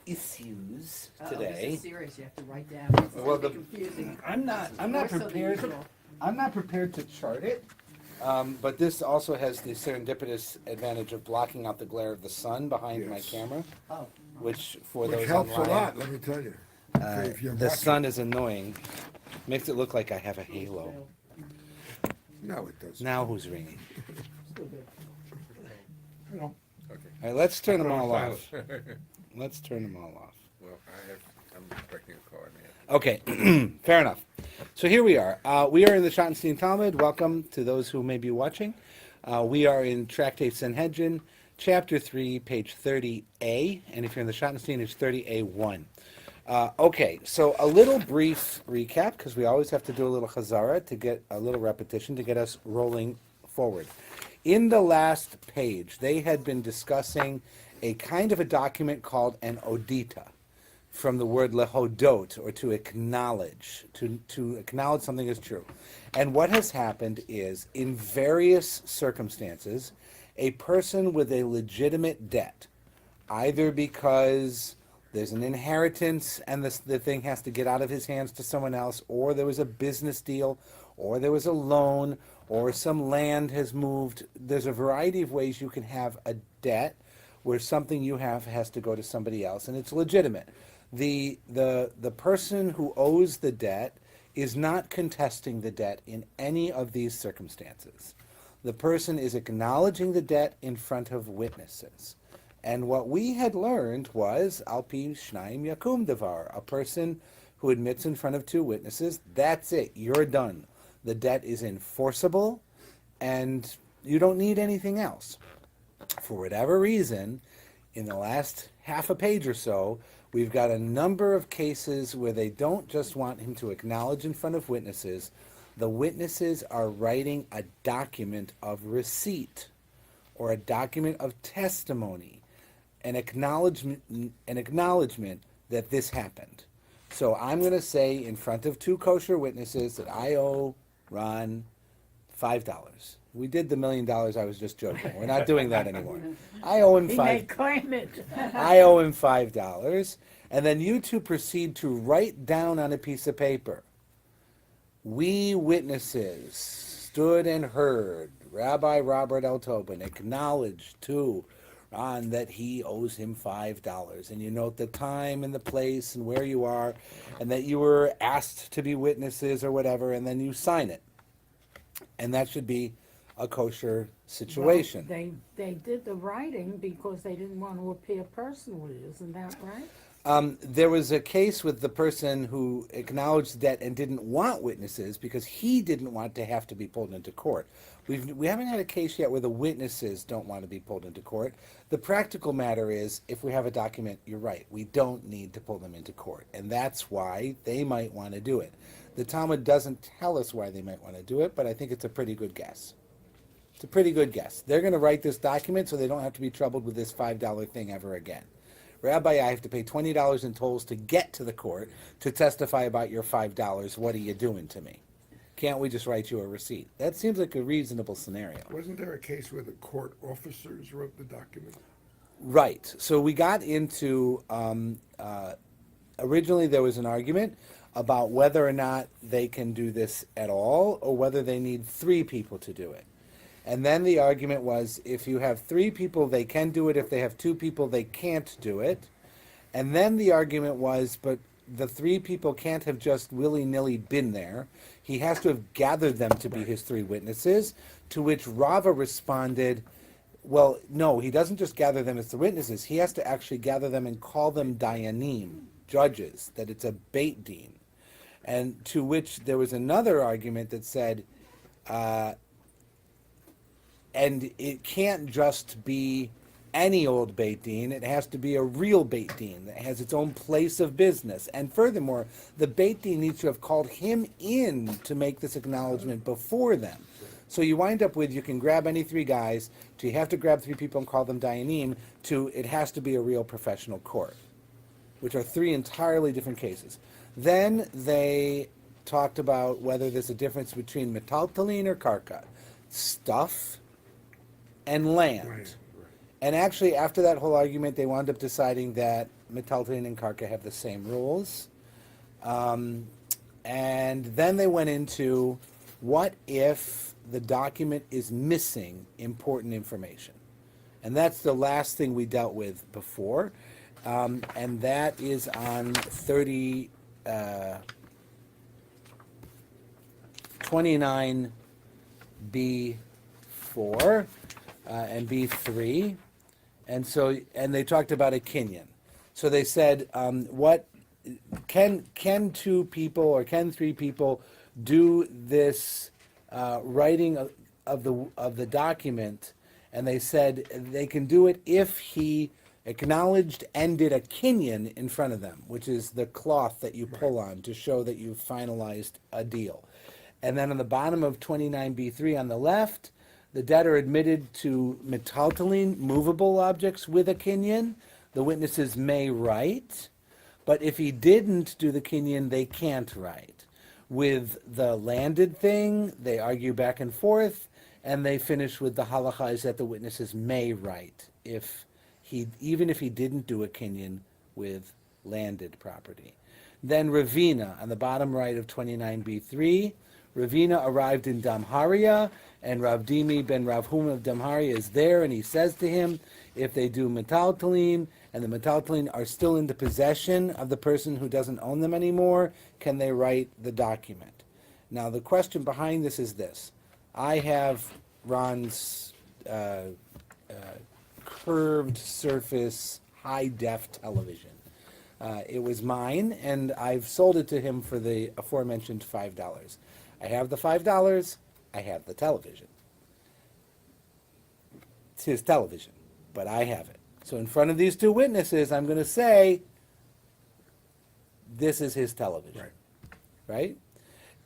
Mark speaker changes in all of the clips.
Speaker 1: issues
Speaker 2: This
Speaker 1: today.
Speaker 2: is serious. You have to write down. It's
Speaker 1: Well,
Speaker 2: gonna be confusing.
Speaker 1: I'm not
Speaker 2: More so than
Speaker 1: prepared.
Speaker 2: usual.
Speaker 1: I'm not prepared to chart it. But this also has the serendipitous advantage of blocking out the glare of the sun behind my
Speaker 3: Yes.
Speaker 1: camera,
Speaker 2: Oh,
Speaker 1: which for
Speaker 3: Which
Speaker 1: those
Speaker 3: helps
Speaker 1: online,
Speaker 3: a lot, let me tell you. If you're
Speaker 1: the
Speaker 3: watching.
Speaker 1: sun is annoying. Makes it look like I have a halo.
Speaker 3: No, it doesn't.
Speaker 1: Now who's ringing?
Speaker 2: still good.
Speaker 3: Okay.
Speaker 1: All right, let's turn them all off. Let's turn them all off.
Speaker 3: Well, I'm expecting a call, man.
Speaker 1: Okay, fair enough. So here we are. We are in the Schottenstein Talmud. Welcome to those who may be watching. We are in Tractate Sanhedrin, Chapter 3, page 30a. And if you're in the Schottenstein, it's 30a1. Okay, so a little brief recap, because we always have to do a little chazara to get a little repetition to get us rolling forward. In the last page, they had been discussing a kind of a document called an odita, from the word lehodot, or to acknowledge, to acknowledge something is true. And what has happened is, in various circumstances, a person with a legitimate debt, either because there's an inheritance and the thing has to get out of his hands to someone else, or there was a business deal, or there was a loan, or some land has moved. There's a variety of ways you can have a debt where something you have has to go to somebody else, and it's legitimate. The person who owes the debt is not contesting the debt in any of these circumstances. The person is acknowledging the debt in front of witnesses. And what we had learned was, al pi shnaim yakum davar, a person who admits in front of two witnesses, that's it, you're done. The debt is enforceable, and you don't need anything else. For whatever reason, in the last half a page or so, we've got a number of cases where they don't just want him to acknowledge in front of witnesses. The witnesses are writing a document of receipt or a document of testimony, an acknowledgement that this happened. So I'm going to say in front of two kosher witnesses that I owe Ron $5. We did the $1 million. I was just joking. We're not doing that anymore. I owe him
Speaker 2: He
Speaker 1: $5.
Speaker 2: may claim it.
Speaker 1: I owe him $5, and then you two proceed to write down on a piece of paper. We witnesses stood and heard Rabbi Robert L. Tobin acknowledge to Ron that he owes him $5, and you note the time and the place and where you are, and that you were asked to be witnesses or whatever, and then you sign it, and that should be a kosher situation.
Speaker 4: Well, they did the writing because they didn't want to appear personally, isn't that right?
Speaker 1: There was a case with the person who acknowledged the debt and didn't want witnesses because he didn't want to have to be pulled into court. We haven't had a case yet where the witnesses don't want to be pulled into court. The practical matter is, if we have a document, you're right, we don't need to pull them into court. And that's why they might want to do it. The Talmud doesn't tell us why they might want to do it, but I think it's a pretty good guess. It's a pretty good guess. They're going to write this document so they don't have to be troubled with this $5 thing ever again. Rabbi, I have to pay $20 in tolls to get to the court to testify about your $5. What are you doing to me? Can't we just write you a receipt? That seems like a reasonable scenario.
Speaker 3: Wasn't there a case where the court officers wrote the document?
Speaker 1: Right. So we got into, originally there was an argument about whether or not they can do this at all or whether they need 3 people to do it. And then the argument was, if you have 3 people, they can do it. If they have 2 people, they can't do it. And then the argument was, but the 3 people can't have just willy-nilly been there. He has to have gathered them to be his 3 witnesses, to which Rava responded, well, no, he doesn't just gather them as the witnesses. He has to actually gather them and call them dayanim, judges, that it's a beit din. And to which there was another argument that said, and it can't just be any old Beit Din, it has to be a real Beit Din that has its own place of business. And furthermore, the Beit Din needs to have called him in to make this acknowledgement before them. So you wind up with, you can grab any 3 guys, to you have to grab 3 people and call them Dayanim, to it has to be a real professional court, which are 3 entirely different cases. Then they talked about whether there's a difference between metaltalin or karka, stuff and land.
Speaker 3: Right.
Speaker 1: And actually, after that whole argument, they wound up deciding that metaltalin and karka have the same rules. And then they went into, what if the document is missing important information? And that's the last thing we dealt with before. And that is on 29b4 and b3. And they talked about a kinyan. So they said, what can two people or can three people do this writing of the document? And they said they can do it if he acknowledged and did a kinyan in front of them, which is the cloth that you pull on to show that you've finalized a deal. And then on the bottom of 29b3 on the left, the debtor admitted to metaltalin, movable objects with a kinyan. The witnesses may write, but if he didn't do the kinyan, they can't write. With the landed thing, they argue back and forth, and they finish with the halacha is that the witnesses may write even if he didn't do a kinyan with landed property. Then Ravina, on the bottom right of 29b3, Ravina arrived in Damharia, and Rav Dimi ben Rav Huma of Damharia is there, and he says to him, if they do metaltalin, and the metaltalin are still in the possession of the person who doesn't own them anymore, can they write the document? Now, the question behind this is this. I have Ron's curved surface high-def television. It was mine, and I've sold it to him for the aforementioned $5. I have the $5, I have the television. It's his television, but I have it. So in front of these two witnesses, I'm going to say, this is his television. Right?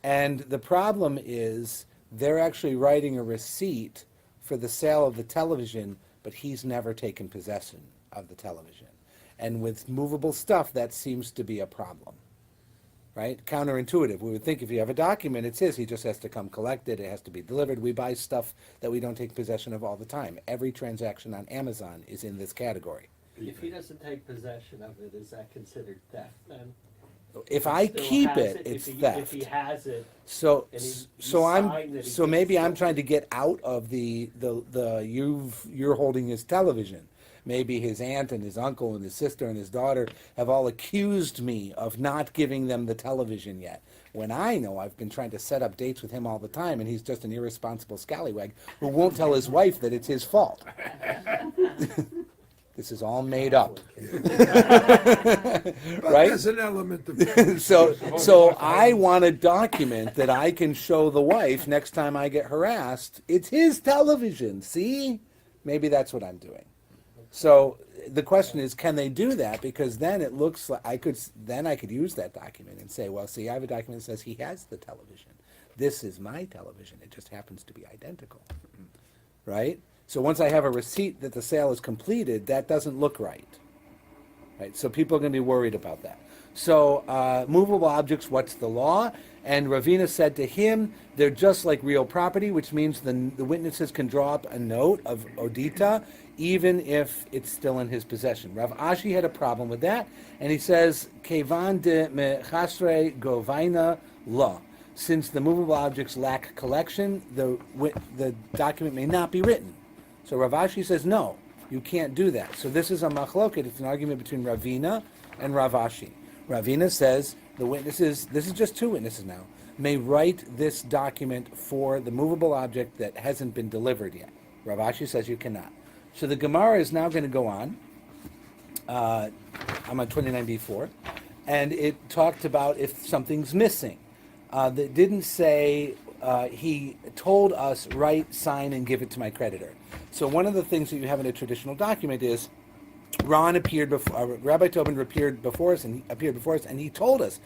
Speaker 1: And the problem is, they're actually writing a receipt for the sale of the television, but he's never taken possession of the television. And with movable stuff, that seems to be a problem. Right? Counterintuitive. We would think if you have a document, it's his. He just has to come collect it. It has to be delivered. We buy stuff that we don't take possession of all the time. Every transaction on Amazon is in this category.
Speaker 5: If he doesn't take possession of it, is that considered theft then?
Speaker 1: If I
Speaker 5: Still
Speaker 1: keep
Speaker 5: has
Speaker 1: it, it's
Speaker 5: if
Speaker 1: theft.
Speaker 5: he has it,
Speaker 1: So,
Speaker 5: and he
Speaker 1: so
Speaker 5: signed that he
Speaker 1: so maybe
Speaker 5: gets
Speaker 1: I'm
Speaker 5: it.
Speaker 1: trying to get out of you're holding his television. Maybe his aunt and his uncle and his sister and his daughter have all accused me of not giving them the television yet. When I know I've been trying to set up dates with him all the time, and he's just an irresponsible scallywag who won't tell his wife that it's his fault. This is all made up.
Speaker 3: But
Speaker 1: Right?
Speaker 3: there's an element of.
Speaker 1: So I want a document that I can show the wife next time I get harassed. It's his television. See? Maybe that's what I'm doing. So the question is, can they do that? Because then it looks like I could use that document and say, well, see, I have a document that says he has the television. This is my television. It just happens to be identical. Right? So once I have a receipt that the sale is completed, that doesn't look right. Right? So people are going to be worried about that. So movable objects, what's the law? And Ravina said to him, they're just like real property, which means the witnesses can draw up a note of odita, even if it's still in his possession. Rav Ashi had a problem with that, and he says, Kevan de mechasre govaina la. Since the movable objects lack collection, the document may not be written. So Rav Ashi says, no, you can't do that. So this is a machloket. It's an argument between Ravina and Rav Ashi. Ravina says the witnesses, this is just two witnesses now, may write this document for the movable object that hasn't been delivered yet. Rav Ashi says you cannot. So the Gemara is now going to go on. I'm on 29b4. And it talked about if something's missing. That didn't say he told us, write, sign, and give it to my creditor. So one of the things that you have in a traditional document is Rabbi Tobin appeared before us, and he told us,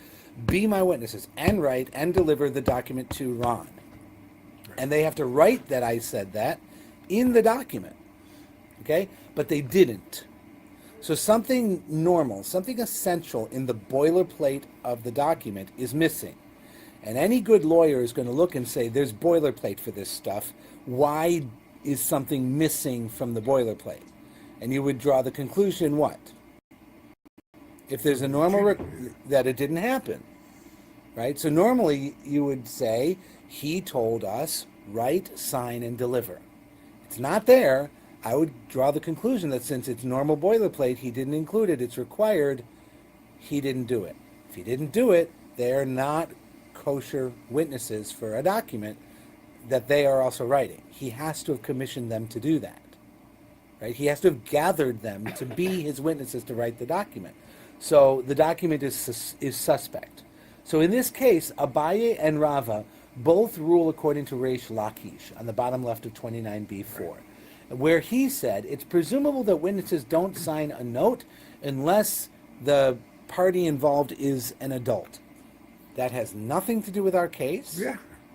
Speaker 1: be my witnesses, and write and deliver the document to Ron. And they have to write that I said that in the document. Okay? But they didn't. So something normal, something essential in the boilerplate of the document is missing. And any good lawyer is going to look and say, there's boilerplate for this stuff. Why is something missing from the boilerplate? And you would draw the conclusion what? If there's a normal that it didn't happen, right? So normally you would say, he told us, write, sign, and deliver. It's not there. I would draw the conclusion that since it's normal boilerplate, he didn't include it, it's required, he didn't do it. If he didn't do it, they're not kosher witnesses for a document that they are also writing. He has to have commissioned them to do that. Right? He has to have gathered them to be his witnesses to write the document. So the document is suspect. So in this case, Abaye and Rava both rule according to Reish Lakish on the bottom left of 29b4, where he said it's presumable that witnesses don't sign a note unless the party involved is an adult. That has nothing to do with our case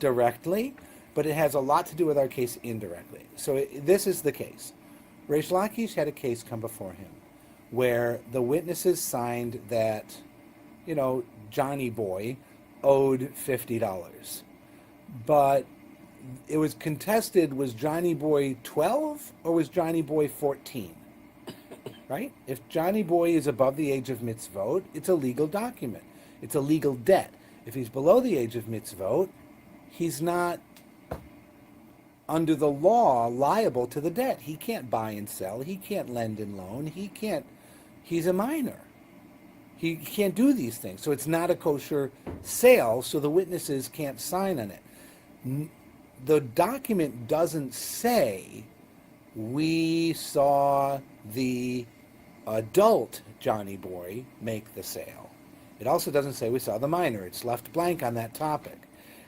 Speaker 1: directly, but it has a lot to do with our case indirectly. So this is the case. Reish Lakish had a case come before him where the witnesses signed that, Johnny Boy owed $50. But it was contested, was Johnny Boy 12 or was Johnny Boy 14? Right? If Johnny Boy is above the age of mitzvot, it's a legal document. It's a legal debt. If he's below the age of mitzvot, he's not under the law liable to the debt. He can't buy and sell. He can't lend and loan. He's a minor. He can't do these things. So it's not a kosher sale, so the witnesses can't sign on it. The document doesn't say, we saw the adult Johnny Boy make the sale. It also doesn't say we saw the minor. It's left blank on that topic.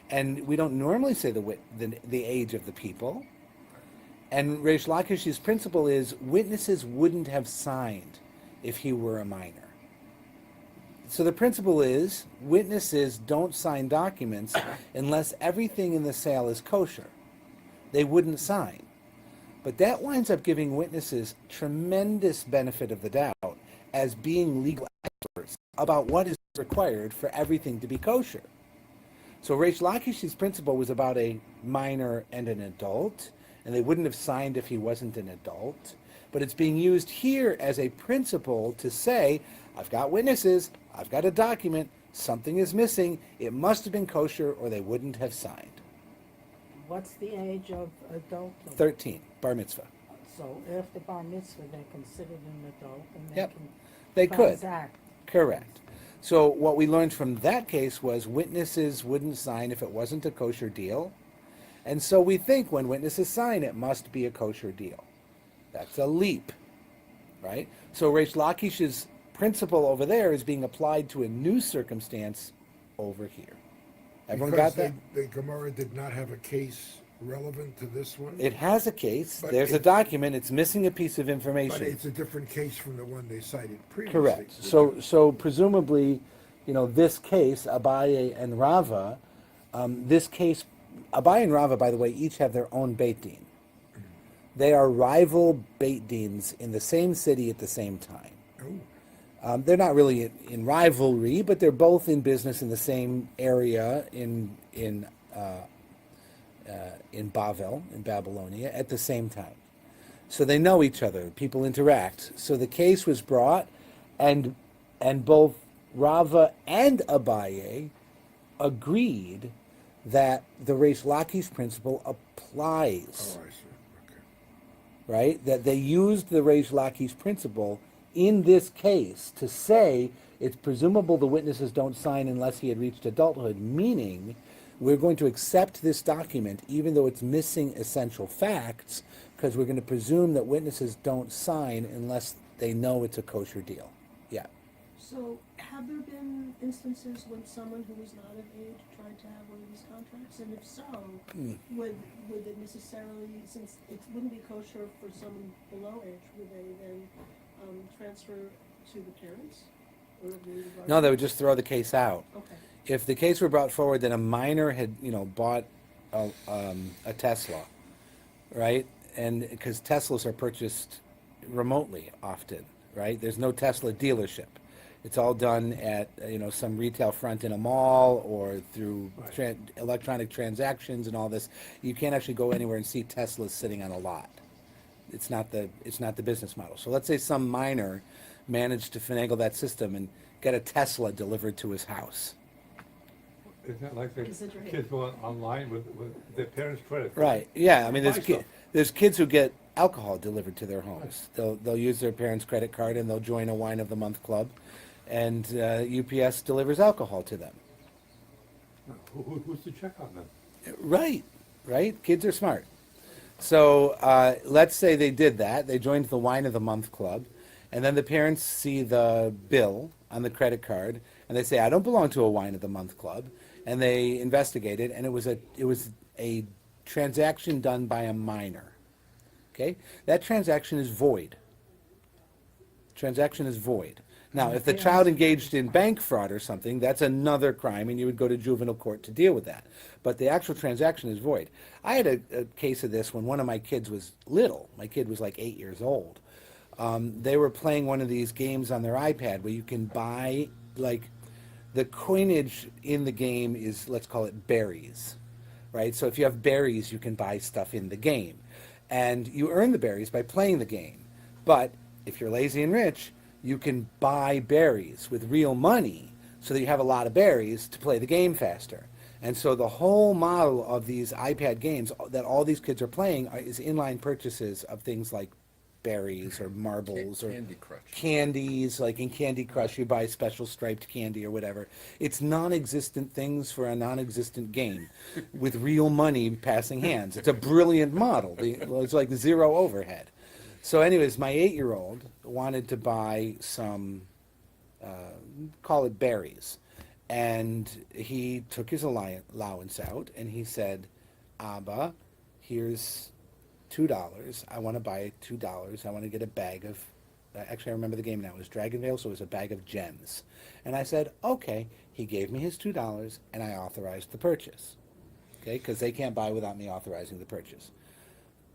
Speaker 1: And we don't normally say the age of the people. And Reish Lakish's principle is witnesses wouldn't have signed if he were a minor. So the principle is witnesses don't sign documents unless everything in the sale is kosher. They wouldn't sign. But that winds up giving witnesses tremendous benefit of the doubt as being legal experts about what is required for everything to be kosher. So Reish Lakish's principle was about a minor and an adult, and they wouldn't have signed if he wasn't an adult. But it's being used here as a principle to say, I've got witnesses, I've got a document, something is missing, it must have been kosher or they wouldn't have signed.
Speaker 4: What's the age of adult?
Speaker 1: 13, bar mitzvah.
Speaker 4: So after bar mitzvah, they're considered an adult and
Speaker 1: Yep.
Speaker 4: can
Speaker 1: They could.
Speaker 4: transact.
Speaker 1: Correct. So what we learned from that case was witnesses wouldn't sign if it wasn't a kosher deal. And so we think when witnesses sign, it must be a kosher deal. That's a leap, right? So Reish Lakish's principle over there is being applied to a new circumstance over here. Everyone got that?
Speaker 3: The Gemara did not have a case relevant to this one?
Speaker 1: It has a case.
Speaker 3: But
Speaker 1: There's a
Speaker 3: it-
Speaker 1: document. It's missing a piece of
Speaker 3: But
Speaker 1: information.
Speaker 3: it's a different case from the one they cited previously.
Speaker 1: Correct. So presumably, this case, Abaye and Rava, this case, Abaye and Rava, by the way, each have their own Beit Din. They are rival Beit Dins in the same city at the same time.
Speaker 3: Oh,
Speaker 1: They're not really in rivalry, but they're both in business in the same area in Bavel, in Babylonia, at the same time. So they know each other. People interact. So the case was brought, and both Rava and Abaye agreed that the Reish Lakish principle applies.
Speaker 3: oh, I see. Okay.
Speaker 1: Right? That they used the Reish Lakish principle in this case to say it's presumable the witnesses don't sign unless he had reached adulthood, meaning we're going to accept this document even though it's missing essential facts because we're going to presume that witnesses don't sign unless they know it's a kosher deal. Yeah.
Speaker 6: So, have there been instances when someone who was not of age tried to have one of these contracts? And if so, would it necessarily, since it wouldn't be kosher for someone below age, would they then transfer to the parents? Or the
Speaker 1: No, they would just throw the case out.
Speaker 6: Okay.
Speaker 1: If the case were brought forward that a minor had, bought a Tesla, right? And because Teslas are purchased remotely often, right? There's no Tesla dealership. It's all done at, some retail front in a mall or through electronic transactions and all this. You can't actually go anywhere and see Teslas sitting on a lot. it's not the business model. So let's say some miner managed to finagle that system and get a Tesla delivered to his house.
Speaker 7: Isn't that like the
Speaker 6: Consider it.
Speaker 7: kids go online with their parents' credit?
Speaker 1: Right. Yeah. I mean,
Speaker 7: Buy stuff.
Speaker 1: there's kids who get alcohol delivered to their homes. They'll use their parents' credit card and they'll join a wine of the month club, and UPS delivers alcohol to them.
Speaker 7: Who's to check on them?
Speaker 1: Right. Right. Kids are smart. So let's say they did that. They joined the wine of the month club, and then the parents see the bill on the credit card, and they say, "I don't belong to a wine of the month club," and they investigate it, and it was a transaction done by a minor. Okay, that transaction is void. Transaction is void. Now, if the child engaged in bank fraud or something, that's another crime, and you would go to juvenile court to deal with that. But the actual transaction is void. I had a case of this when one of my kids was little. My kid was like 8 years old. They were playing one of these games on their iPad where you can buy, like, the coinage in the game is, let's call it berries, right? So if you have berries, you can buy stuff in the game. And you earn the berries by playing the game. But if you're lazy and rich, you can buy berries with real money so that you have a lot of berries to play the game faster. And so the whole model of these iPad games that all these kids are playing is inline purchases of things like berries or marbles or
Speaker 3: Candy Crush.
Speaker 1: candies. Like in Candy Crush, you buy special striped candy or whatever. It's non-existent things for a non-existent game with real money passing hands. It's a brilliant model. It's like zero overhead. So anyways, my 8-year-old wanted to buy some, call it berries. And he took his allowance out and he said, "Abba, here's $2. I want to buy $2. I want to get a bag of," actually I remember the game now, it was Dragon Veil, so it was a bag of gems. And I said, okay. He gave me his $2 and I authorized the purchase. Okay, because they can't buy without me authorizing the purchase.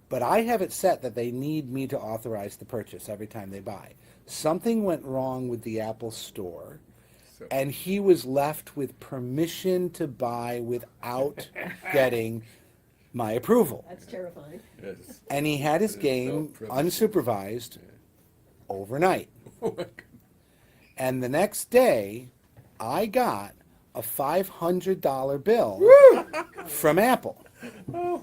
Speaker 1: But I have it set that they need me to authorize the purchase every time they buy. Something went wrong with the Apple Store, and he was left with permission to buy without getting my approval.
Speaker 6: That's terrifying.
Speaker 3: Yes.
Speaker 1: And he had his
Speaker 3: It is
Speaker 1: game
Speaker 3: so privileged.
Speaker 1: unsupervised overnight.
Speaker 3: Oh my God.
Speaker 1: And the next day, I got a $500 bill from Apple.
Speaker 3: Wow.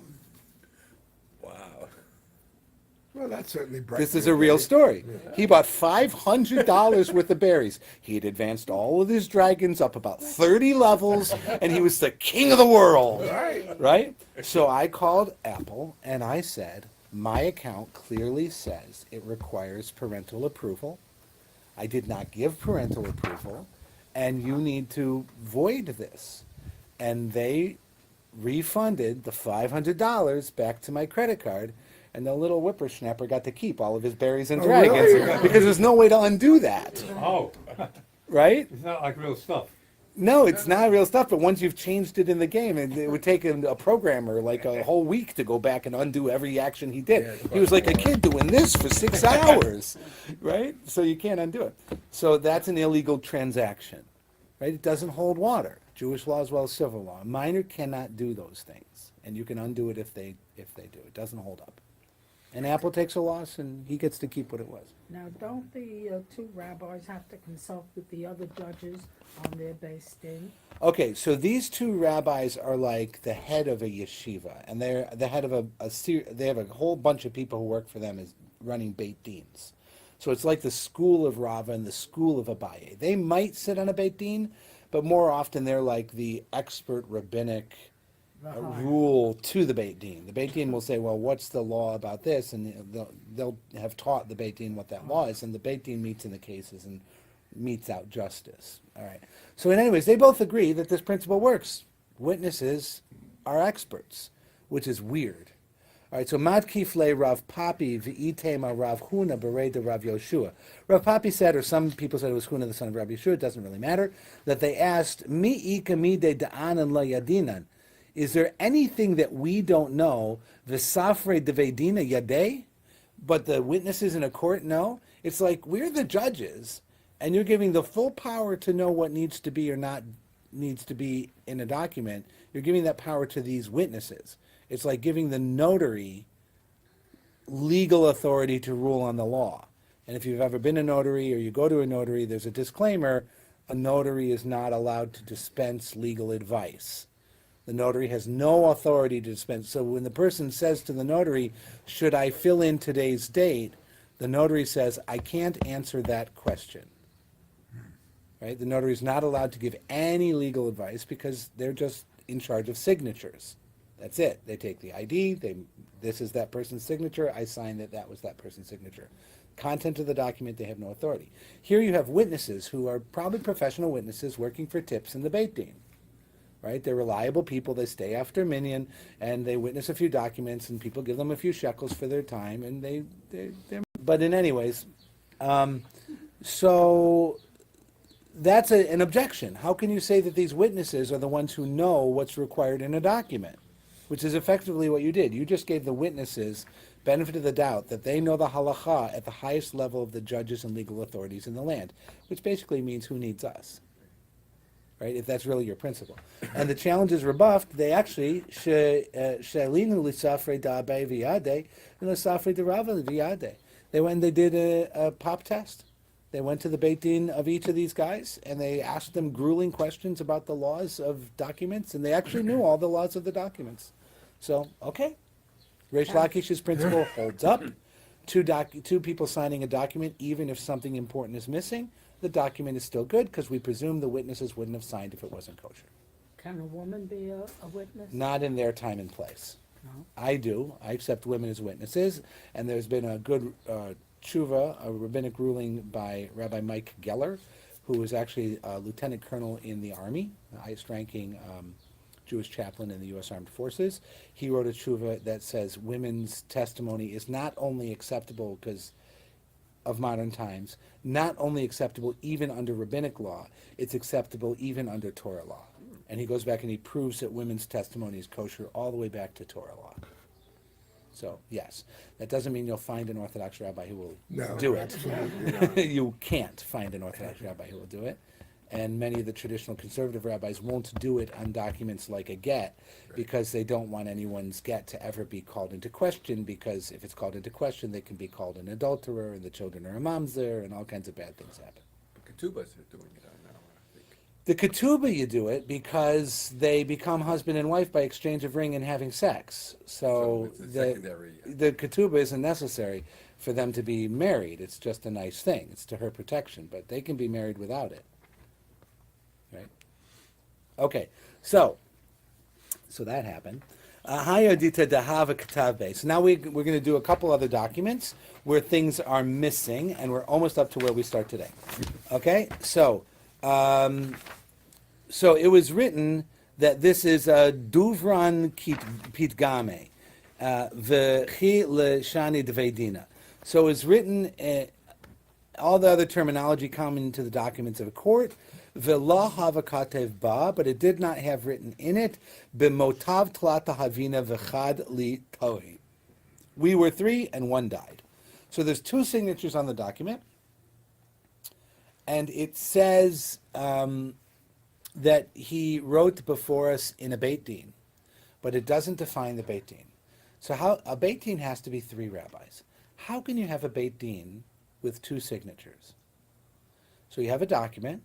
Speaker 3: Well, that certainly brightens
Speaker 1: This is
Speaker 3: your
Speaker 1: a real
Speaker 3: day.
Speaker 1: story. He bought $500 worth of berries. He had advanced all of his dragons up about 30 levels, and he was the king of the world. Right? So I called Apple, and I said, my account clearly says it requires parental approval. I did not give parental approval, and you need to void this. And they refunded the $500 back to my credit card, and the little whippersnapper got to keep all of his berries and
Speaker 3: Oh,
Speaker 1: dragons
Speaker 3: really?
Speaker 1: because there's no way to undo that,
Speaker 7: Oh,
Speaker 1: right?
Speaker 7: it's not like real stuff.
Speaker 1: No, it's not real stuff, but once you've changed it in the game, and it would take a programmer like a whole week to go back and undo every action he did.
Speaker 3: Yeah,
Speaker 1: He was like a kid doing this for 6 hours, right? So you can't undo it. So that's an illegal transaction, right? It doesn't hold water. Jewish law as well as civil law. A minor cannot do those things, and you can undo it if they do. It doesn't hold up. And Apple takes a loss, and he gets to keep what it was.
Speaker 4: Now, don't the two rabbis have to consult with the other judges on their based in?
Speaker 1: Okay, so these two rabbis are like the head of a yeshiva, and they're the head of they have a whole bunch of people who work for them as running Beit Dins. So it's like the school of Rava and the school of Abaye. They might sit on a Beit Din, but more often they're like the expert rabbinic rule to the Beit Din. The Beit Din will say, well, what's the law about this? And they'll have taught the Beit Din what that law is, and the Beit Din meets in the cases and meets out justice. All right. So anyways, they both agree that this principle works. Witnesses are experts, which is weird. All right, so Matkif le Rav Papi v'itema Rav Huna bereda Rav Yoshua. Rav Papi said, or some people said it was Huna the son of Rav Yoshua, it doesn't really matter, that they asked, Mi ika mide da'anan la yadinan. Is there anything that we don't know, v'safre devedina yadeh, but the witnesses in a court know? It's like, we're the judges, and you're giving the full power to know what needs to be or not needs to be in a document. You're giving that power to these witnesses. It's like giving the notary legal authority to rule on the law. And if you've ever been a notary or you go to a notary, there's a disclaimer: a notary is not allowed to dispense legal advice. The notary has no authority to dispense. So when the person says to the notary, should I fill in today's date? The notary says, I can't answer that question. Right? The notary is not allowed to give any legal advice because they're just in charge of signatures. That's it. They take the ID, this is that person's signature, I sign that was that person's signature. Content of the document, they have no authority. Here you have witnesses who are probably professional witnesses working for tips in the Beit Din. Right? They're reliable people. They stay after minyan, and they witness a few documents, and people give them a few shekels for their time, and they're. But in any ways, so that's an objection. How can you say that these witnesses are the ones who know what's required in a document, which is effectively what you did? You just gave the witnesses benefit of the doubt that they know the halacha at the highest level of the judges and legal authorities in the land, which basically means who needs us. Right, if that's really your principle. And the challenge is rebuffed. They actually, they went and they did a pop test. They went to the Beit Din of each of these guys, and they asked them grueling questions about the laws of documents, and they actually knew all the laws of the documents. So, okay. Reish Lakish's principle holds up. Two people signing a document, even if something important is missing, the document is still good because we presume the witnesses wouldn't have signed if it wasn't kosher.
Speaker 4: Can a woman be a witness?
Speaker 1: Not in their time and place.
Speaker 4: No.
Speaker 1: I do. I accept women as witnesses, and there's been a good tshuva, a rabbinic ruling by Rabbi Mike Geller, who was actually a lieutenant colonel in the Army, the highest-ranking Jewish chaplain in the U.S. Armed Forces. He wrote a tshuva that says women's testimony is not only acceptable because of modern times, not only acceptable even under rabbinic law, it's acceptable even under Torah law. And he goes back and he proves that women's testimony is kosher all the way back to Torah law. So, yes, that doesn't mean you'll find an Orthodox rabbi who will do it. You can't find an Orthodox rabbi who will do it. And many of the traditional conservative rabbis won't do it on documents like a get because they don't want anyone's get to ever be called into question, because if it's called into question, they can be called an adulterer, and the children are a mamzer, and all kinds of bad things happen.
Speaker 3: Ketubas are doing it now, I think.
Speaker 1: The ketubah, you do it because they become husband and wife by exchange of ring and having sex. So
Speaker 3: it's a secondary.
Speaker 1: the ketubah isn't necessary for them to be married. It's just a nice thing. It's to her protection, but they can be married without it. Right? Okay, so that happened. Hayodita dahava katabe. So now we're going to do a couple other documents where things are missing, and we're almost up to where we start today. Okay, so it was written that this is a duvran pitgame v'chi leshani dveidina. So it's written. All the other terminology common into the documents of a court. V'la hava katev ba, but it did not have written in it, b'motav tlata havina v'chad li tohi. We were 3 and 1 died. So there's 2 signatures on the document, and it says that he wrote before us in a Beit Din, but it doesn't define the Beit Din. So how a Beit Din has to be 3 rabbis. How can you have a Beit Din with 2 signatures? So you have a document,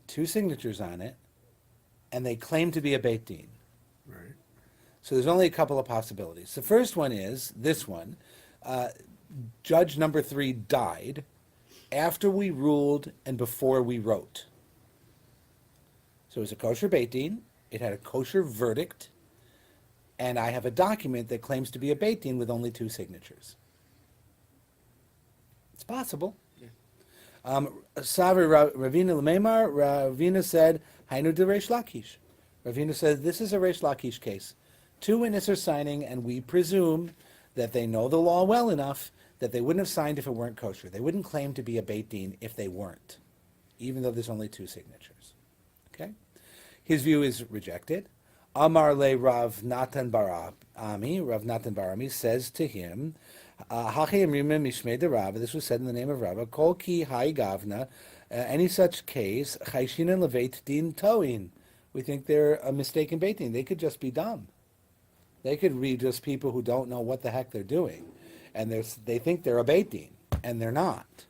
Speaker 1: 2 signatures on it, and they claim to be a Beit Din.
Speaker 3: Right.
Speaker 1: So there's only a couple of possibilities. The first one is this one. Judge number 3 died after we ruled and before we wrote. So it was a kosher Beit Din, it had a kosher verdict, and I have a document that claims to be a Beit Din with only 2 signatures. It's possible. Savi Ravina Lememar, Ravina said, Hainu de Reish Lakish. Ravina said, this is a Reish Lakish case. 2 witnesses are signing, and we presume that they know the law well enough that they wouldn't have signed if it weren't kosher. They wouldn't claim to be a Beit Din if they weren't, even though there's only 2 signatures. Okay? His view is rejected. Amar le Rav Natan Barami, Rav Natan Barami says to him, this was said in the name of Rava, Kol ki hai gavna, any such case, chayshinan leveit din toin. We think they're a mistaken Beit Din. They could just be dumb. They could be just people who don't know what the heck they're doing. and they think they're a Beit Din, and they're not.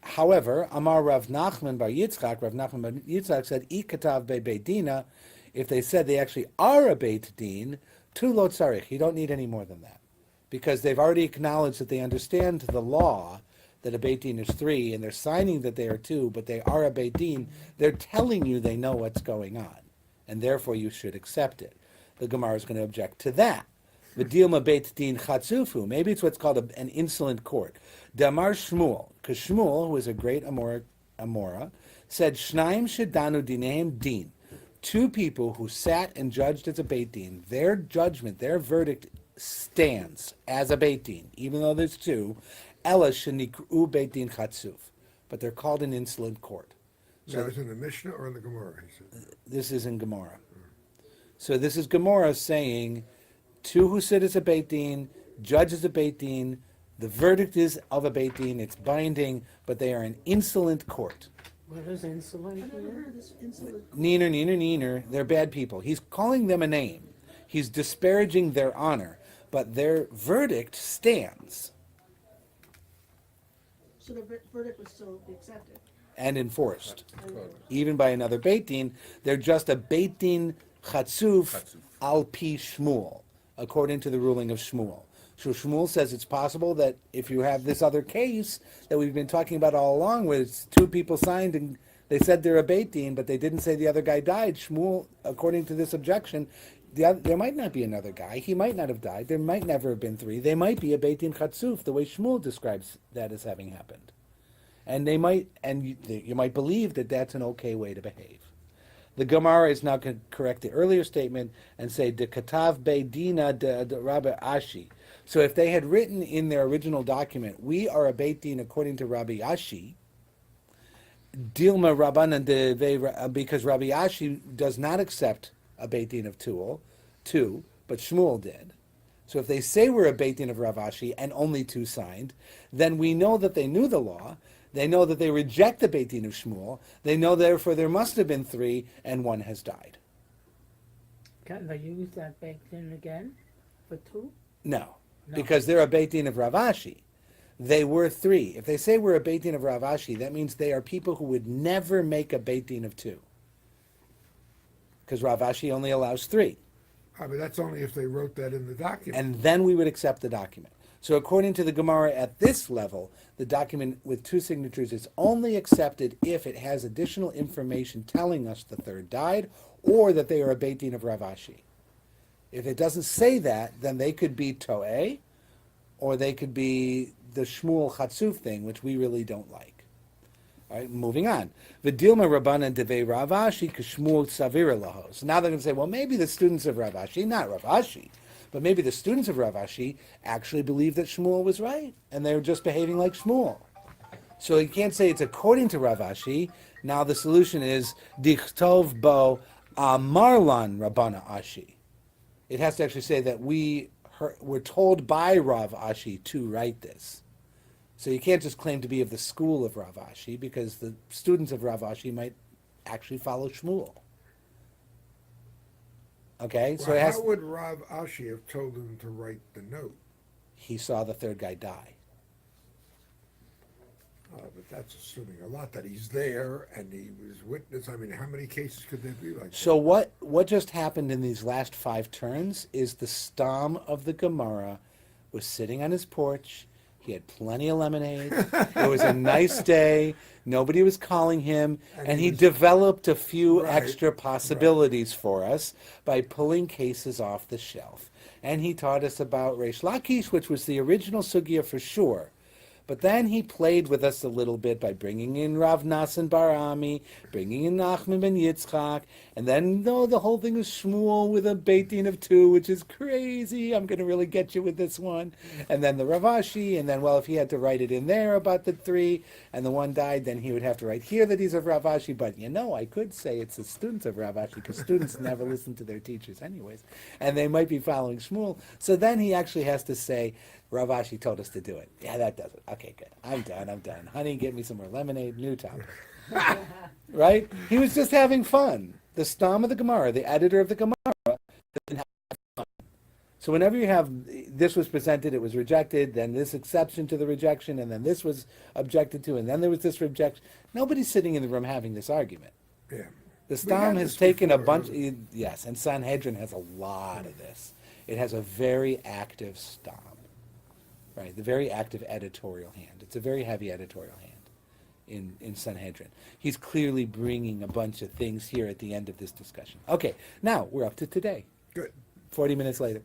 Speaker 1: However, Amar Rav Nachman bar Yitzchak, Rav Nachman bar Yitzchak said, Ikatav be Beit Dina, if they said they actually are a Beit Din, tu lo tzarich, you don't need any more than that. Because they've already acknowledged that they understand the law, that a Beit Din is 3, and they're signing that they are 2, but they are a Beit Din, they're telling you they know what's going on, and therefore you should accept it. The Gemara is going to object to that. V'dilma Beit Din Chatzufu, maybe it's what's called an insolent court. Damar Shmuel, because Shmuel, who is a great Amora, said, Shnaim Shedanu Dineim Din. 2 people who sat and judged as a Beit Din, their judgment, their verdict stands as a Beit Din, even though there's 2, Ela Shenikru Beit Din Chatzuf, but they're called an insolent court.
Speaker 3: So that was in the Mishnah or in the Gemara? He said.
Speaker 1: This is in Gemara. So this is Gemara saying, 2 who sit as a Beit Din, judge as a Beit Din, the verdict is of a Beit Din, it's binding, but they are an insolent court.
Speaker 4: What is insolent
Speaker 6: I've never
Speaker 4: here?
Speaker 6: heard of this insolent.
Speaker 1: Neener, they're bad people. He's calling them a name. He's disparaging their honor, but their verdict stands
Speaker 6: So the verdict would still be accepted.
Speaker 1: and enforced, even by another Beit Din. They're just a Beit Din chatzuf al pi Shmuel, according to the ruling of Shmuel. So Shmuel says it's possible that if you have this other case that we've been talking about all along, where it's 2 people signed and they said they're a Beit Din, but they didn't say the other guy died. Shmuel, according to this objection, there might not be another guy. He might not have died. There might never have been 3. They might be a Beit Din chatzuf, the way Shmuel describes that as having happened. And they might, and you might believe that that's an okay way to behave. The Gemara is now going to correct the earlier statement and say, de katav beidina de Rabbi Ashi. So if they had written in their original document, we are a Beit Din according to Rabbi Ashi, Dilma Rabbanan de, because Rabbi Ashi does not accept a Beit Din of 2, but Shmuel did. So if they say we're a Beit Din of Rav Ashi and only 2 signed, then we know that they knew the law. They know that they reject the Beit Din of Shmuel. They know therefore there must have been 3 and 1 has died.
Speaker 4: Can they use that baked in again for 2?
Speaker 1: No,
Speaker 4: No.
Speaker 1: because they're a Beit Din of Rav Ashi. They were 3. If they say we're a Beit Din of Rav Ashi, that means they are people who would never make a Beit Din of 2. Because Rav Ashi only allows 3.
Speaker 3: I mean, that's only if they wrote that in the document.
Speaker 1: And then we would accept the document. So according to the Gemara at this level, the document with 2 signatures is only accepted if it has additional information telling us the 3rd died or that they are a Beit Din of Rav Ashi. If it doesn't say that, then they could be To'eh, or they could be the Shmuel Chatzuf thing, which we really don't like. All right, moving on. V'dilma Rabbanan devei Rav Ashi k'Shmuel savira laho. So now they're going to say, well, maybe the students of Rav Ashi, not Rav Ashi, but maybe the students of Rav Ashi actually believe that Shmuel was right, and they were just behaving like Shmuel. So you can't say it's according to Rav Ashi. Now the solution is dichtov bo amarlan Rabbana Ashi. It has to actually say that we're told by Rav Ashi to write this. So you can't just claim to be of the school of Rav Ashi, because the students of Rav Ashi might actually follow Shmuel. Okay, so
Speaker 3: Well,
Speaker 1: it has.
Speaker 3: how would Rav Ashi have told him to write the note?
Speaker 1: He saw the 3rd guy die.
Speaker 3: But that's assuming a lot, that he's there and he was witness. I mean, how many cases could there be like that?
Speaker 1: So what just happened in these last 5 turns is the Stam of the Gemara was sitting on his porch. He had plenty of lemonade. It was a nice day. Nobody was calling him. And he developed a few
Speaker 3: Right,
Speaker 1: extra possibilities for us by pulling cases off the shelf. And he taught us about Reish Lakish, which was the original sugya for sure. But then he played with us a little bit by bringing in Rav Nassan Bar Ami, bringing in Nachman ben Yitzchak, and then the whole thing is Shmuel with a Beit Din of 2, which is crazy. I'm going to really get you with this one. And then the Rav Ashi, and then, well, if he had to write it in there about the 3, and the 1 died, then he would have to write here that he's of Rav Ashi. But, I could say it's the students of Rav Ashi, because students never listen to their teachers anyways, and they might be following Shmuel. So then he actually has to say, Rav Ashi told us to do it. Yeah, that does it. Okay, good. I'm done. Honey, get me some more lemonade. New topic. Right? He was just having fun. The Stam of the Gemara, the editor of the Gemara, didn't have fun. So whenever you have this was presented, it was rejected, then this exception to the rejection, and then this was objected to, and then there was this rejection. Nobody's sitting in the room having this argument.
Speaker 3: Yeah.
Speaker 1: The
Speaker 3: We
Speaker 1: Stam
Speaker 3: had
Speaker 1: has
Speaker 3: this
Speaker 1: taken a
Speaker 3: before.
Speaker 1: bunch, yes, and Sanhedrin has a lot of this. It has a very active Stam, right? The very active editorial hand. It's a very heavy editorial hand in Sanhedrin. He's clearly bringing a bunch of things here at the end of this discussion. Okay, now we're up to today.
Speaker 3: Good.
Speaker 1: 40 minutes later.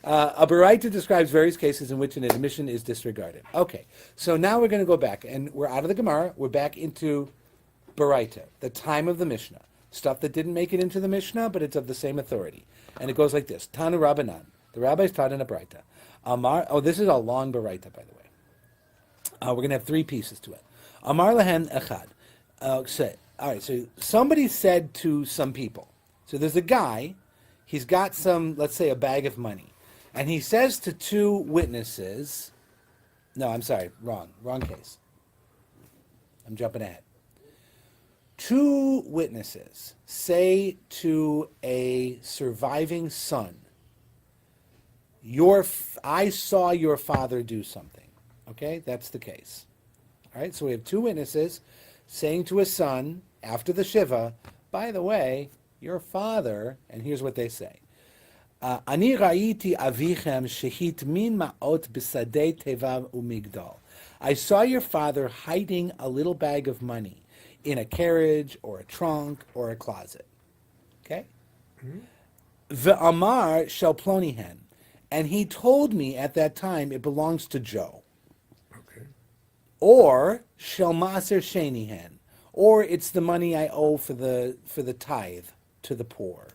Speaker 1: A Baraita describes various cases in which an admission is disregarded. Okay, so now we're going to go back, and we're out of the Gemara. We're back into Baraita, the time of the Mishnah. Stuff that didn't make it into the Mishnah, but it's of the same authority. And it goes like this. Tanu Rabbanan. The rabbis taught in a Baraita. Amar, this is a long Baraita, by the way. We're going to have 3 pieces to it. Amar lahen echad. All right, so somebody said to some people. So there's a guy, he's got some, let's say, a bag of money. And he says to 2 witnesses, no, I'm sorry, wrong case. I'm jumping ahead. 2 witnesses say to a surviving son, I saw your father do something. Okay, that's the case. All right, so we have 2 witnesses saying to a son after the Shiva, by the way, your father, and here's what they say. Ani ra'iti avichem shehit min ma'ot b'sadei tevav umigdal. I saw your father hiding a little bag of money in a carriage or a trunk or a closet. Okay? Ve'amar shel plonihen. And he told me at that time it belongs to Joe.
Speaker 3: Okay.
Speaker 1: Or shel maser shenihen. Or it's the money I owe for the tithe to the poor.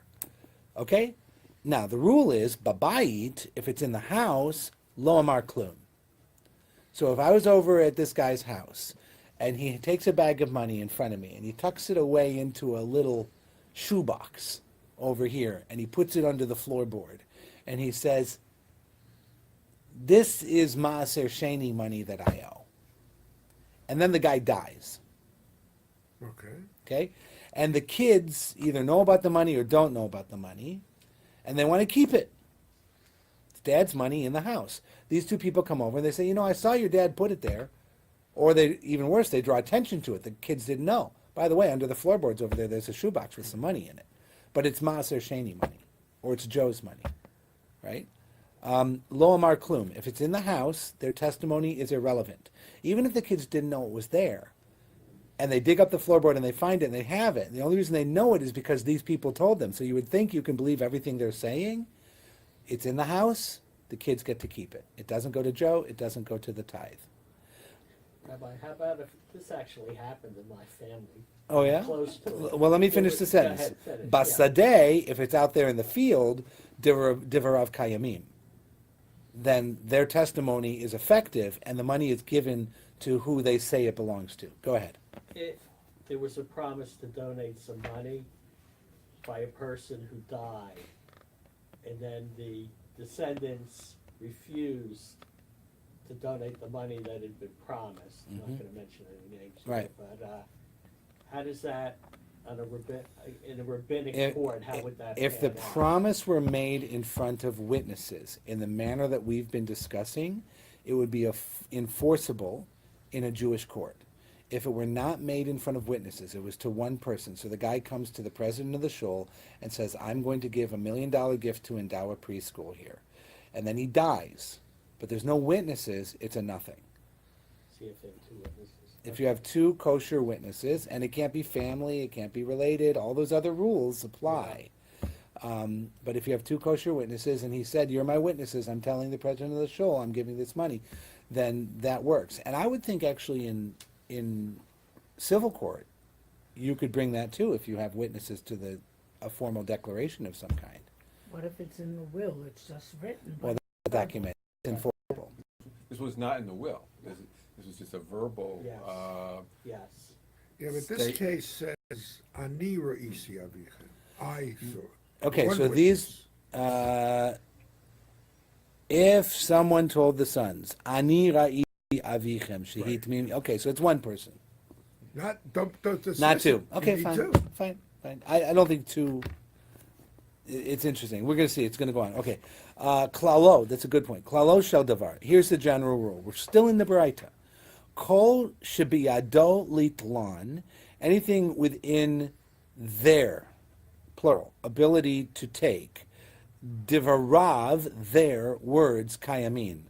Speaker 1: Okay? Now, the rule is, babayit, if it's in the house, lo amar klum. So if I was over at this guy's house, and he takes a bag of money in front of me, and he tucks it away into a little shoebox over here, and he puts it under the floorboard, and he says, this is maaser sheni money that I owe. And then the guy dies.
Speaker 3: Okay.
Speaker 1: Okay? And the kids either know about the money or don't know about the money, and they want to keep it. It's dad's money in the house. These 2 people come over and they say, I saw your dad put it there. Or they, even worse, they draw attention to it. The kids didn't know. By the way, under the floorboards over there, there's a shoebox with some money in it. But it's Maaser Sheni money. Or it's Joe's money. Right? Lo amar klum. If it's in the house, their testimony is irrelevant. Even if the kids didn't know it was there, and they dig up the floorboard and they find it and they have it. And the only reason they know it is because these people told them. So you would think you can believe everything they're saying. It's in the house. The kids get to keep it. It doesn't go to Joe. It doesn't go to the tithe.
Speaker 5: Rabbi, how about if this actually happened in my family?
Speaker 1: Oh, yeah?
Speaker 5: Close to it.
Speaker 1: Well, let me finish the
Speaker 5: Go
Speaker 1: sentence.
Speaker 5: ahead, finish, yeah.
Speaker 1: Basadeh, if it's out there in the field, divarav kayamim. Then their testimony is effective and the money is given to who they say it belongs to. Go ahead.
Speaker 5: If there was a promise to donate some money by a person who died, and then the descendants refused to donate the money that had been promised, I'm not going to mention any names here,
Speaker 1: Right.
Speaker 5: but how does that, in a rabbinic court, how would that
Speaker 1: If the
Speaker 5: pan out?
Speaker 1: promise were made in front of witnesses in the manner that we've been discussing, it would be enforceable in a Jewish court. If it were not made in front of witnesses, it was to one person. So the guy comes to the president of the shul and says, I'm going to give $1 million gift to endow a preschool here. And then he dies. But there's no witnesses, it's a nothing.
Speaker 5: See if they have 2 witnesses.
Speaker 1: If you have 2 kosher witnesses, and it can't be family, it can't be related, all those other rules apply. But if you have 2 kosher witnesses, and he said, you're my witnesses, I'm telling the president of the shul, I'm giving this money, then that works. And I would think actually in civil court, you could bring that too if you have witnesses to a formal declaration of some kind.
Speaker 4: What if it's in the will? It's just written.
Speaker 1: Well, that's a document. It's enforceable.
Speaker 7: This was not in the will. This was just a verbal,
Speaker 5: Yes. Yes.
Speaker 3: Yeah, but this case says, Ani ra'isi avichem. I saw.
Speaker 1: Okay,
Speaker 3: One
Speaker 1: so
Speaker 3: witness.
Speaker 1: these, if someone told the sons, Ani ra'iti avichem shehit mimi. Okay, so it's one person,
Speaker 3: Don't
Speaker 1: not 2.
Speaker 3: You
Speaker 1: Okay,
Speaker 3: need
Speaker 1: fine,
Speaker 3: 2.
Speaker 1: fine. I don't think 2 It's interesting. We're going to see. It's going to go on. Okay. Klalo, that's a good point. Klalo shel davar. Here's the general rule. We're still in the Baraita. Kol shebiyado litlan, anything within their, plural, ability to take, divarav, their words, kayamin,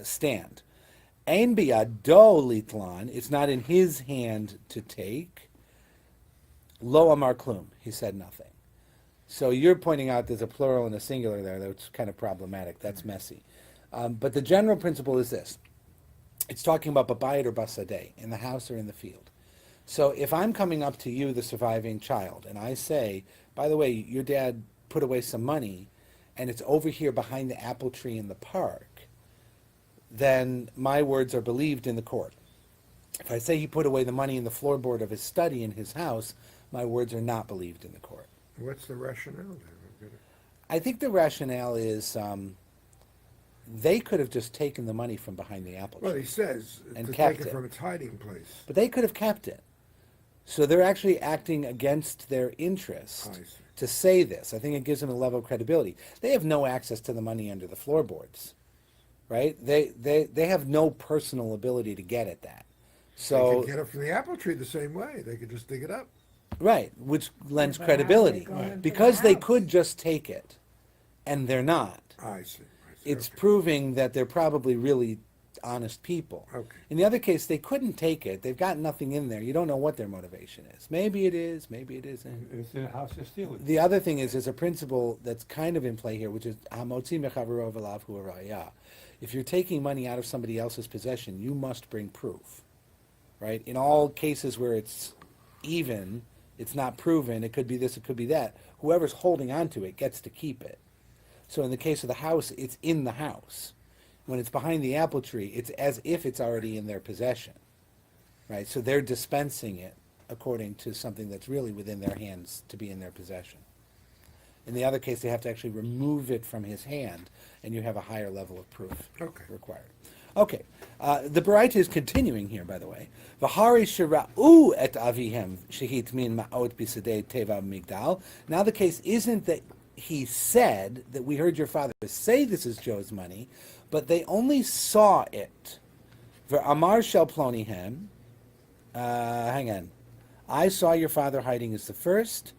Speaker 1: stand. Ein biyado litlan, it's not in his hand to take. Lo amar klum, he said nothing. So you're pointing out there's a plural and a singular there. That's kind of problematic. That's messy. But the general principle is this. It's talking about babayit or basadeh, in the house or in the field. So if I'm coming up to you, the surviving child, and I say, by the way, your dad put away some money, and it's over here behind the apple tree in the park, then my words are believed in the court. If I say he put away the money in the floorboard of his study in his house, my words are not believed in the court.
Speaker 3: What's the rationale there?
Speaker 1: I think the rationale is they could have just taken the money from behind the apple tree.
Speaker 3: Well, he says
Speaker 1: And
Speaker 3: to
Speaker 1: kept
Speaker 3: take it
Speaker 1: it.
Speaker 3: from its hiding place.
Speaker 1: But they could have kept it. So they're actually acting against their interest
Speaker 3: I see.
Speaker 1: to say this. I think it gives them a level of credibility. They have no access to the money under the floorboards, right? They have no personal ability to get at that.
Speaker 3: They
Speaker 1: So,
Speaker 3: could get it from the apple tree the same way. They could just dig it up.
Speaker 1: right, which lends
Speaker 4: But how are they
Speaker 1: credibility.
Speaker 4: going into the
Speaker 1: Because they
Speaker 4: house?
Speaker 1: could just take it, and they're not.
Speaker 3: I see.
Speaker 1: It's
Speaker 3: Okay.
Speaker 1: proving that they're probably really honest people.
Speaker 3: Okay.
Speaker 1: In the other case, they couldn't take it. They've got nothing in there. You don't know what their motivation is. Maybe it is, maybe it isn't.
Speaker 7: It's in a house to steal it.
Speaker 1: The other thing is, there's a principle that's kind of in play here, which is hamotzi mechavero v'lav hu araya. If you're taking money out of somebody else's possession, you must bring proof, right? In all cases where it's even, it's not proven, it could be this, it could be that. Whoever's holding on to it gets to keep it. So in the case of the house, it's in the house. When it's behind the apple tree, it's as if it's already in their possession, right? So they're dispensing it according to something that's really within their hands to be in their possession. In the other case, they have to actually remove it from his hand, and you have a higher level of proof
Speaker 3: Okay.
Speaker 1: required. Okay, the Baraita is continuing here, by the way. V'hari shira'u et avihem shehit min ma'ot bisadei teva migdal. Now the case isn't that he said that we heard your father say this is Joe's money, but they only saw it. V'amar shel plonihem. Hang on. I saw your father hiding is the first.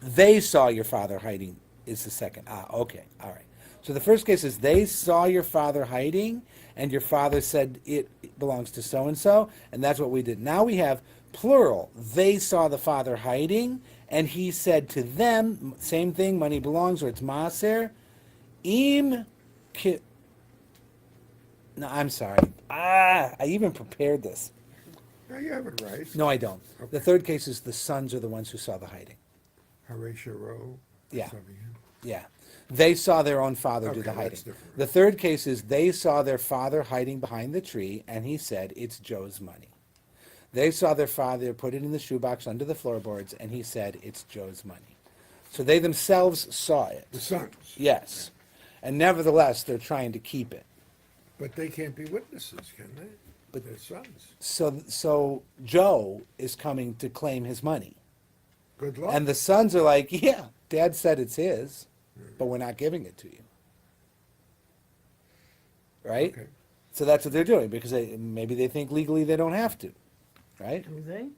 Speaker 1: They saw your father hiding is the second. Okay, all right. So the first case is they saw your father hiding, and your father said it belongs to so-and-so, and that's what we did. Now we have plural. They saw the father hiding, and he said to them, same thing, money belongs, or it's maaser. Im ki... No, I'm sorry. I even prepared this.
Speaker 3: Now you have it right.
Speaker 1: No, I don't. The third case is the sons are the ones who saw the hiding.
Speaker 3: Horatio Rowe.
Speaker 1: Yeah.
Speaker 3: something.
Speaker 1: Yeah. They saw their own father do
Speaker 3: Okay,
Speaker 1: the hiding.
Speaker 3: that's different.
Speaker 1: The third case is they saw their father hiding behind the tree, and he said, it's Joe's money. They saw their father put it in the shoebox under the floorboards, and he said, it's Joe's money. So they themselves saw it.
Speaker 3: The sons.
Speaker 1: Yes. And nevertheless, they're trying to keep it.
Speaker 3: But they can't be witnesses, can they? But they're sons.
Speaker 1: So Joe is coming to claim his money.
Speaker 3: Good luck.
Speaker 1: And the sons are like, yeah, Dad said it's his, but we're not giving it to you. Right?
Speaker 3: Okay.
Speaker 1: So that's what they're doing, because maybe they think legally they don't have to. Right?
Speaker 4: Do they?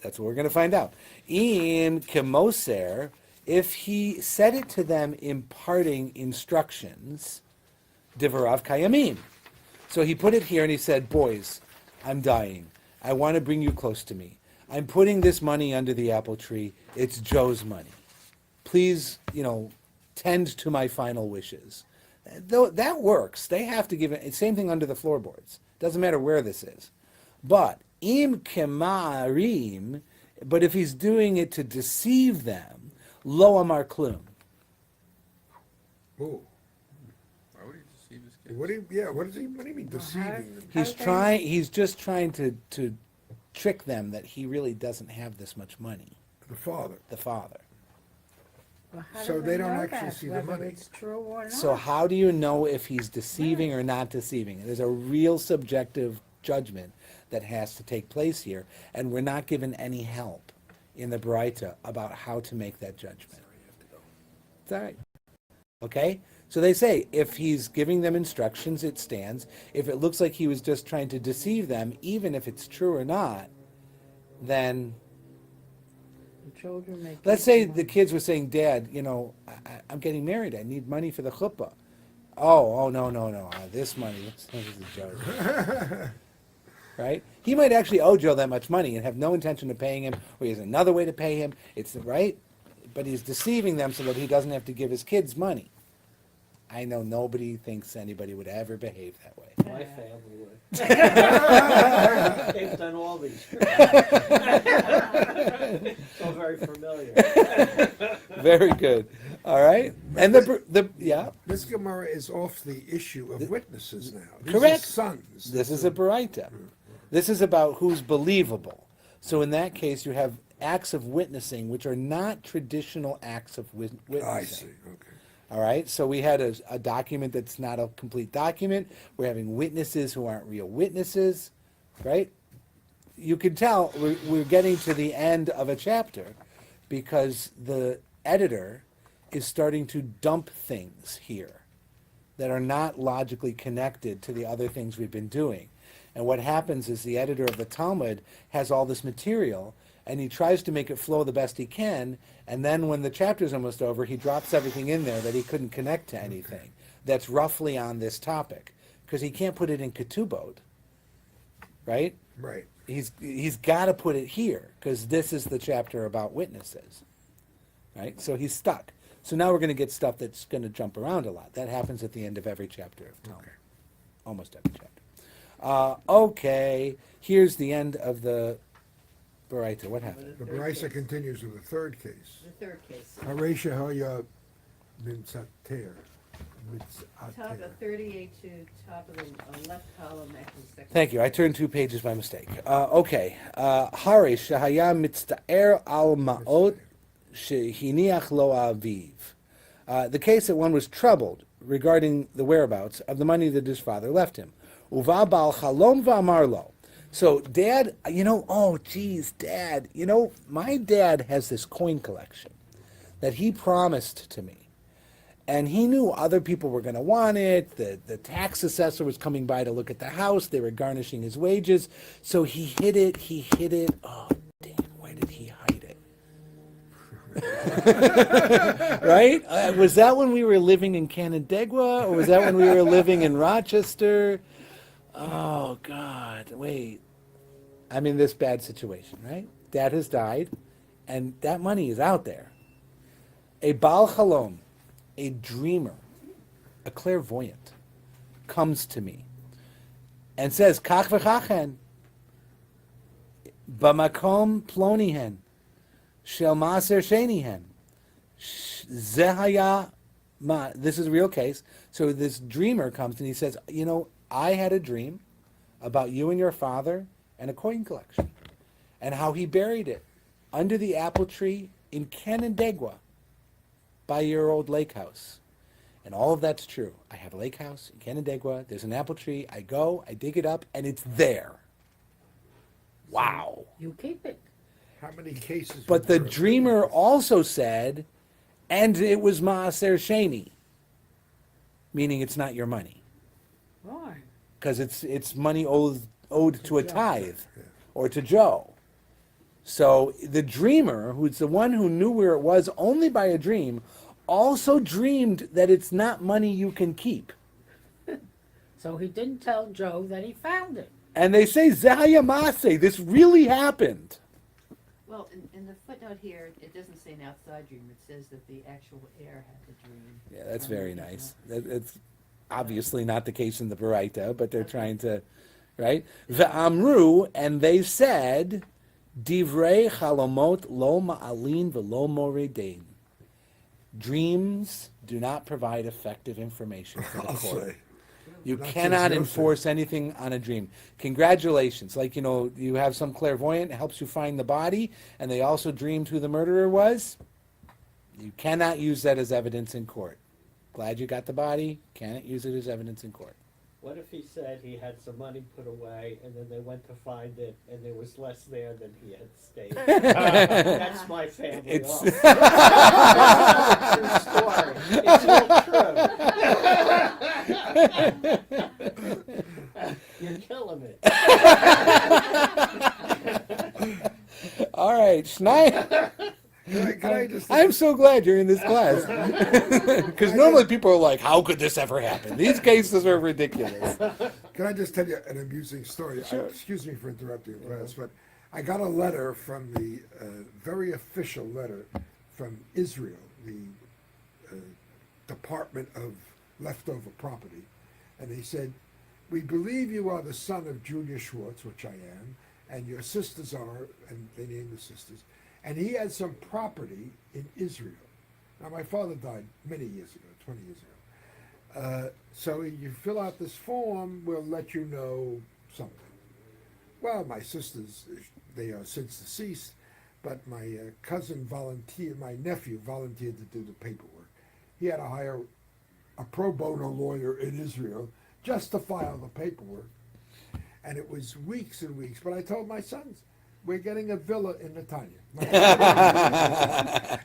Speaker 1: That's what we're going to find out. In Kemoser, if he said it to them imparting instructions, Divarav Kayamim. So he put it here and he said, boys, I'm dying. I want to bring you close to me. I'm putting this money under the apple tree. It's Joe's money. Please, tend to my final wishes. Though that works. They have to give it. Same thing under the floorboards. Doesn't matter where this is. But im kemarim, but if he's doing it to deceive them, lo amar klum.
Speaker 3: Ooh.
Speaker 8: Why would he deceive his kids?
Speaker 3: What do you mean deceiving them?
Speaker 1: He's just trying to trick them that he really doesn't have this much money,
Speaker 3: The father.
Speaker 1: the father.
Speaker 4: Well, how
Speaker 3: So
Speaker 4: do
Speaker 3: they don't
Speaker 4: know
Speaker 3: actually
Speaker 4: that,
Speaker 3: see the
Speaker 4: whether
Speaker 3: money.
Speaker 4: it's true or not?
Speaker 1: So how do you know if he's deceiving or not deceiving? There's a real subjective judgment that has to take place here, and we're not given any help in the Baraita about how to make that judgment. It's all right. Okay? So they say if he's giving them instructions, it stands. If it looks like he was just trying to deceive them, even if it's true or not, then
Speaker 4: The children make.
Speaker 1: let's say the kids were saying, Dad, I'm getting married. I need money for the chuppah. Oh, no. This money, this is a joke. Right? He might actually owe Joe that much money and have no intention of paying him, or he has another way to pay him. It's right, but he's deceiving them so that he doesn't have to give his kids money. I know nobody thinks anybody would ever behave that way.
Speaker 5: My family would. They've done all these. So very familiar.
Speaker 1: Very good. All right, and yeah.
Speaker 3: This Gemara is off the issue of witnesses now. These
Speaker 1: Correct.
Speaker 3: are sons.
Speaker 1: This is a baraita. This is about who's believable. So in that case, you have acts of witnessing, which are not traditional acts of witnessing.
Speaker 3: I see, okay.
Speaker 1: All right, so we had a document that's not a complete document. We're having witnesses who aren't real witnesses, right? You can tell we're getting to the end of a chapter because the editor is starting to dump things here that are not logically connected to the other things we've been doing. And what happens is the editor of the Talmud has all this material, and he tries to make it flow the best he can, and then when the chapter's almost over, he drops everything in there that he couldn't connect to anything that's roughly on this topic, because he can't put it in ketubot, right?
Speaker 3: Right.
Speaker 1: He's got to put it here, because this is the chapter about witnesses, right? So he's stuck. So now we're going to get stuff that's going to jump around a lot. That happens at the end of every chapter of Talmud, almost every chapter. Okay, here's the end of the Baraita. What happened?
Speaker 3: The Baraisa continues with the third case.
Speaker 2: The third case.
Speaker 3: Haresha haya mitzater.
Speaker 2: Top of 38 to top of the left column, actually second.
Speaker 1: Thank you. I turned 2 pages by mistake. Okay. Harish shahaya mitztaer al ma'ot shehiniach lo aviv. The case that one was troubled regarding the whereabouts of the money that his father left him. Uva bal chalom va'amar lo. So Dad, Dad, my dad has this coin collection that he promised to me. And he knew other people were going to want it. The tax assessor was coming by to look at the house. They were garnishing his wages. So he hid it. Oh, damn, where did he hide it? Right? Was that when we were living in Canandaigua? Or was that when we were living in Rochester? Oh, God, wait. I'm in this bad situation, right? Dad has died, and that money is out there. A Baal Chalom, a dreamer, a clairvoyant, comes to me and says, Kach v'chachen, b'makom plonihen, shel maser shenihen, zehaya ma. This is a real case. So this dreamer comes and he says, I had a dream about you and your father and a coin collection, and how he buried it under the apple tree in Canandaigua by your old lake house. And all of that's true. I have a lake house in Canandaigua. There's an apple tree. I go, I dig it up, and it's there. Wow.
Speaker 4: You keep it.
Speaker 3: How many cases?
Speaker 1: But the dreamer also said, and it was Maaser Sheni, meaning it's not your money.
Speaker 4: Why?
Speaker 1: Because it's money owed to a tithe or to Joe. So the dreamer, who's the one who knew where it was only by a dream, also dreamed that it's not money you can keep.
Speaker 4: So he didn't tell Joe that he found it.
Speaker 1: And they say, Zahaya Maseh, this really happened.
Speaker 2: Well, in the footnote here, it doesn't say an outside dream. It says that the actual heir had the dream.
Speaker 1: Yeah, that's very nice. It's obviously not the case in the Baraita, but they're trying to, right? Ve'amru, and they said, Divrei chalomot lo ma'alin v'lo moredein. Dreams do not provide effective information for the
Speaker 3: I'll
Speaker 1: court.
Speaker 3: say.
Speaker 1: You
Speaker 3: Not
Speaker 1: cannot
Speaker 3: since
Speaker 1: enforce anything on a dream. Congratulations. Like, you have some clairvoyant, it helps you find the body, and they also dreamed who the murderer was. You cannot use that as evidence in court. Glad you got the body, cannot use it as evidence in court.
Speaker 5: What if he said he had some money put away and then they went to find it and there was less there than he had stated? That's my family
Speaker 1: It's-
Speaker 5: law. True story. It's all true. You're killing me.
Speaker 1: All right, Schneider.
Speaker 3: Can I just?
Speaker 1: I'm so glad you're in this class. Because normally people are like, how could this ever happen? These cases are ridiculous.
Speaker 3: Can I just tell you an amusing story?
Speaker 1: Sure.
Speaker 3: Excuse me for interrupting your class, but I got a letter from the very official letter from Israel, the Department of Leftover Property, and they said, "We believe you are the son of Julia Schwartz, which I am, and your sisters are," and they named the sisters, and he had some property in Israel. Now, my father died many years ago, 20 years ago. So you fill out this form, we'll let you know something. Well, my sisters, they are since deceased, but my cousin volunteered, my nephew volunteered to do the paperwork. He had to hire a pro bono lawyer in Israel just to file the paperwork. And it was weeks and weeks, but I told my sons, we're getting a villa in Netanya.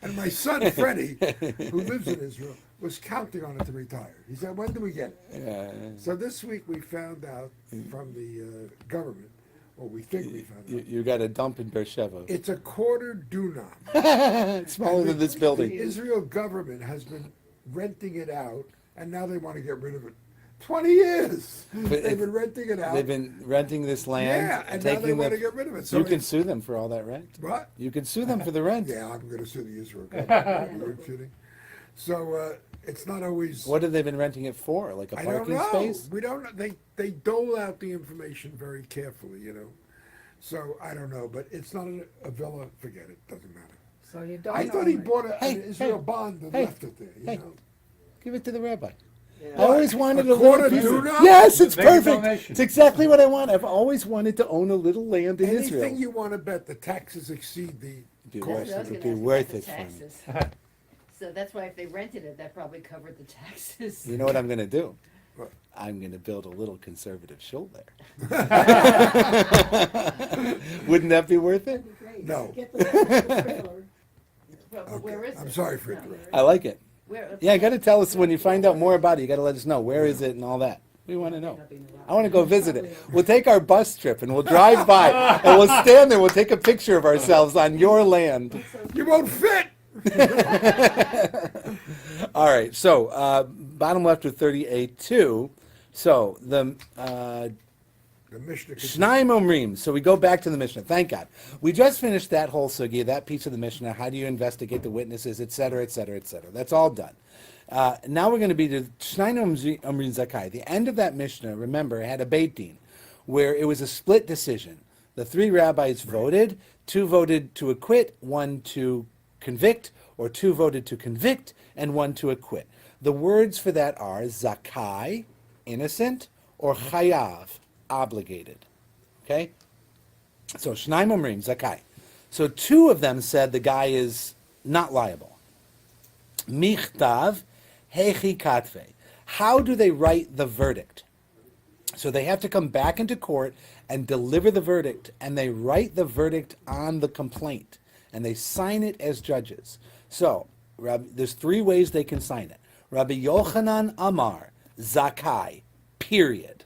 Speaker 3: And my son, Freddie, who lives in Israel, was counting on it to retire. He said, when do we get it?
Speaker 1: Yeah.
Speaker 3: So this week we found out from the government, or we think we found out,
Speaker 1: You got a dump in Beersheba.
Speaker 3: it's a quarter dunam.
Speaker 1: It's smaller
Speaker 3: And
Speaker 1: than this
Speaker 3: The
Speaker 1: building.
Speaker 3: Israel government has been renting it out, and now they want to get rid of it. 20 years they've been renting it out.
Speaker 1: They've been renting this land,
Speaker 3: Yeah, and now they
Speaker 1: taking
Speaker 3: want to
Speaker 1: the.
Speaker 3: get rid of it. So
Speaker 1: You can
Speaker 3: it's-
Speaker 1: sue them for all that rent.
Speaker 3: What?
Speaker 1: You can sue them for the rent.
Speaker 3: Yeah, I'm going to sue the Israel government. Are you kidding? So it's not always.
Speaker 1: What have they been renting it for? Like a
Speaker 3: I don't
Speaker 1: parking
Speaker 3: know.
Speaker 1: space?
Speaker 3: We don't know. They dole out the information very carefully, you know. So I don't know, but it's not a villa. Forget it. Doesn't matter.
Speaker 4: So you don't
Speaker 3: I
Speaker 4: know
Speaker 3: thought he
Speaker 4: it.
Speaker 3: bought
Speaker 1: Hey,
Speaker 3: an Israel
Speaker 1: hey,
Speaker 3: bond and
Speaker 1: hey,
Speaker 3: left it there. You
Speaker 1: hey.
Speaker 3: know.
Speaker 1: Give it to the rabbi.
Speaker 5: Yeah.
Speaker 1: I always wanted
Speaker 3: A
Speaker 1: a little
Speaker 3: quarter
Speaker 1: piece of-
Speaker 3: dunam?
Speaker 1: Yes, it's
Speaker 7: Make a
Speaker 1: perfect.
Speaker 7: donation.
Speaker 1: It's exactly what I want. I've always wanted to own a little land in
Speaker 3: Anything
Speaker 1: Israel.
Speaker 3: you want to bet the taxes exceed the
Speaker 1: Be
Speaker 3: cost.
Speaker 1: worth
Speaker 2: I was
Speaker 1: It'd
Speaker 2: gonna
Speaker 1: be
Speaker 2: ask
Speaker 1: worth
Speaker 2: about
Speaker 1: it
Speaker 2: the
Speaker 1: for me.
Speaker 2: taxes. So that's why if they rented it, that probably covered the taxes.
Speaker 1: You know what I'm going to do?
Speaker 3: What?
Speaker 1: I'm going to build a little conservative shul there. Wouldn't that be worth it?
Speaker 6: That'd be great.
Speaker 3: No.
Speaker 6: Get the trailer.
Speaker 2: Well, but where is it?
Speaker 3: I'm sorry for
Speaker 2: No.
Speaker 3: interrupting.
Speaker 1: I like it.
Speaker 2: Where?
Speaker 1: Yeah, you got to tell us when you find out more about it. You got to let us know where is it and all that. We want to know. I want to go visit it. We'll take our bus trip and we'll drive by and we'll stand there. We'll take a picture of ourselves on your land.
Speaker 3: You won't fit.
Speaker 1: All right. So bottom left with 38.2. So the
Speaker 3: The Mishnah.
Speaker 1: Shnaim Omrim. So we go back to the Mishnah. Thank God. We just finished that whole sugya, that piece of the Mishnah. How do you investigate the witnesses, et cetera, et cetera, et cetera. That's all done. Now we're going to be to Shnaim Omrim Zakai. The end of that Mishnah, remember, had a Beit Din, where it was a split decision. The three rabbis voted. Two voted to acquit, one to convict, or two voted to convict, and one to acquit. The words for that are Zakai, innocent, or Chayav, obligated. Okay? So, Shnaim Omrim, Zakai. So, two of them said the guy is not liable. Michtav, Hechi Katve. How do they write the verdict? So, they have to come back into court and deliver the verdict, and they write the verdict on the complaint, and they sign it as judges. So, there's three ways they can sign it. Rabbi Yochanan Amar, Zakai, period.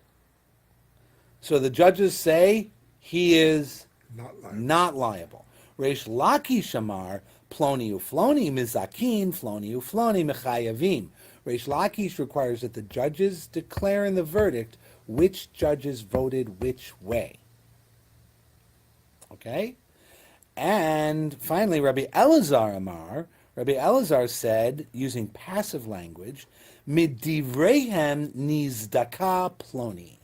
Speaker 1: So the judges say he is
Speaker 3: Not liable.
Speaker 1: not liable. Reish Lakish Amar, Ploni Ufloni Mizakin, Floni Ufloni Mechayavim. Reish Lakish requires that the judges declare in the verdict which judges voted which way. Okay? And finally, Rabbi Elazar Amar, Rabbi Elazar said, using passive language, Midivrehem nizdaka ploni.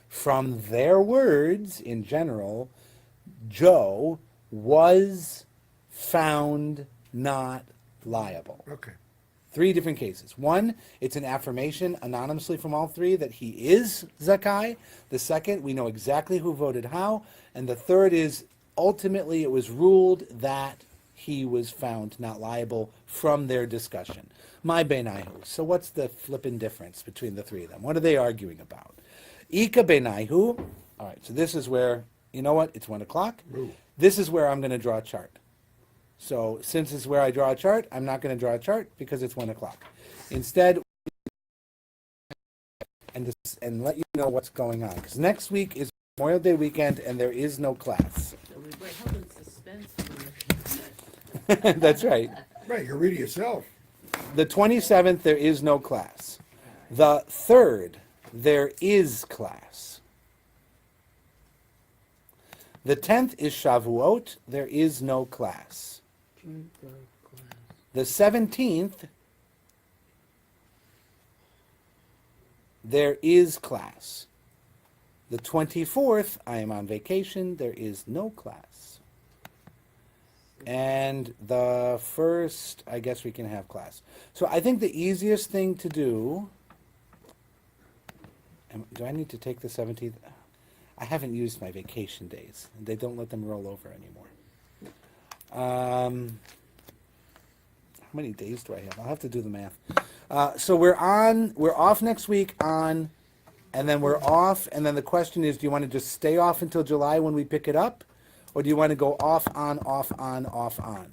Speaker 1: From their words, in general, Joe was found not liable.
Speaker 3: Okay.
Speaker 1: Three different cases. One, it's an affirmation anonymously from all three that he is Zakai. The second, we know exactly who voted how. And the third is, ultimately, it was ruled that he was found not liable from their discussion. My beinahu. So what's the flippin' difference between the three of them? What are they arguing about? Ika benaihu. All right, so this is where, you know what? It's 1 o'clock.
Speaker 3: Ooh.
Speaker 1: This is where I'm going to draw a chart. So since it's where I draw a chart, I'm not going to draw a chart because it's 1 o'clock. Instead, and let you know what's going on. Because next week is Memorial Day weekend and there is no class.
Speaker 2: So we're held in suspense for.
Speaker 1: That's right.
Speaker 3: Right, you read it yourself.
Speaker 1: The 27th, there is no class. The 3rd, there is class. The 10th is Shavuot, there is no class.
Speaker 4: June 3rd class.
Speaker 1: The 17th, there is class. The 24th, I am on vacation, there is no class. And the 1st, I guess we can have class. So I think the easiest thing to do, do I need to take the 17th? I haven't used my vacation days. They don't let them roll over anymore. How many days do I have? I'll have to do the math. So we're off next week and then we're off, and then the question is, do you want to just stay off until July when we pick it up? Or do you want to go off on, off on, off on?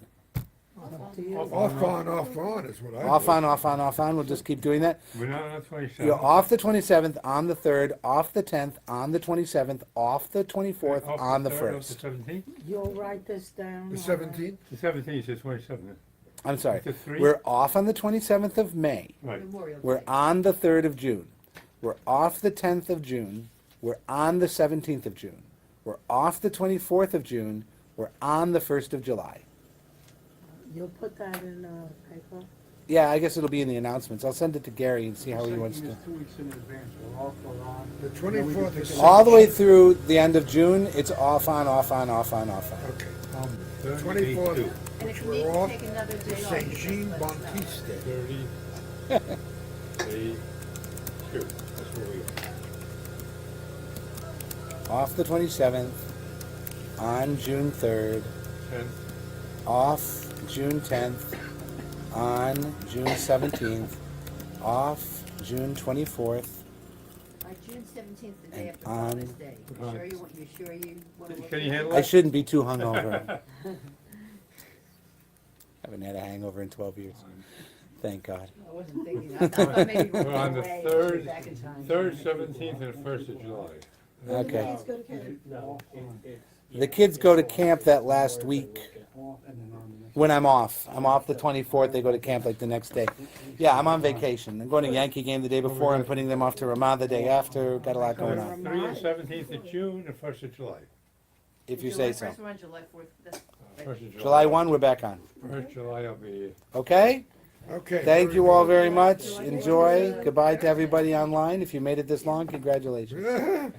Speaker 4: Up to you.
Speaker 3: Off on is what I
Speaker 1: Off
Speaker 3: do.
Speaker 1: on, off on, off on, we'll just keep doing that.
Speaker 7: We're not on 27th.
Speaker 1: You're off the 27th, on the 3rd, off the 10th, on the 27th, off the 24th,
Speaker 7: Off
Speaker 1: on the
Speaker 7: 3rd, off
Speaker 1: 1st.
Speaker 7: The 17th?
Speaker 4: You'll write this down.
Speaker 3: The
Speaker 4: all right?
Speaker 3: 17th?
Speaker 7: The 17th is 27th.
Speaker 1: I'm sorry.
Speaker 7: The 3?
Speaker 1: We're off on the 27th of May.
Speaker 7: Right.
Speaker 2: Memorial Day.
Speaker 1: We're on the 3rd of June. We're off the 10th of June. We're on the 17th of June. We're off the 24th of June. We're on the 1st of July.
Speaker 4: You'll put that in paper?
Speaker 1: Yeah, I guess it'll be in the announcements. I'll send it to Gary and see how he wants to.
Speaker 9: 2 weeks in advance, we're off or on.
Speaker 3: The 24th is.
Speaker 1: All the way through the end of June, it's off on, off on, off on, off on.
Speaker 3: Okay.
Speaker 7: 32.
Speaker 3: 24th,
Speaker 2: And if you
Speaker 3: we're
Speaker 2: need to
Speaker 3: off
Speaker 2: take another day off.
Speaker 3: St.
Speaker 2: just
Speaker 3: Jean
Speaker 2: let us know.
Speaker 3: Baptiste Day.
Speaker 7: 32. That's where we are.
Speaker 1: Off the 27th, on June 3rd,
Speaker 7: 10th.
Speaker 1: off June 10th, on June 17th, off June 24th.
Speaker 2: June 17th, the day
Speaker 1: And
Speaker 2: after
Speaker 1: on-
Speaker 2: Father's Day. You sure you want to look
Speaker 7: Can
Speaker 2: at
Speaker 7: you
Speaker 2: it?
Speaker 7: handle
Speaker 1: I shouldn't be too hungover. Haven't had a hangover in 12 years. Thank God.
Speaker 2: I wasn't thinking, I thought maybe we
Speaker 7: We're on the
Speaker 2: away,
Speaker 7: 3rd,
Speaker 2: back in time.
Speaker 7: 3rd, 17th, and 1st of July.
Speaker 1: Okay.
Speaker 6: Kids go to camp.
Speaker 5: No,
Speaker 1: The kids go to camp that last week
Speaker 9: Off and then on the next.
Speaker 1: when I'm off. I'm off the 24th. They go to camp like the next day. Yeah, I'm on vacation. I'm going to Yankee game the day before and putting them off to Ramah the day after. Got a lot going on,
Speaker 7: 3 and 17th of June and 1st of July.
Speaker 1: if you say so.
Speaker 2: First one, July 4th. That's-
Speaker 7: 1st of
Speaker 1: July 1, we're back on.
Speaker 7: 1st July, I'll be.
Speaker 1: Okay?
Speaker 3: Okay.
Speaker 1: Thank you all very much. Enjoy. Goodbye to everybody online. If you made it this long, congratulations.
Speaker 3: good.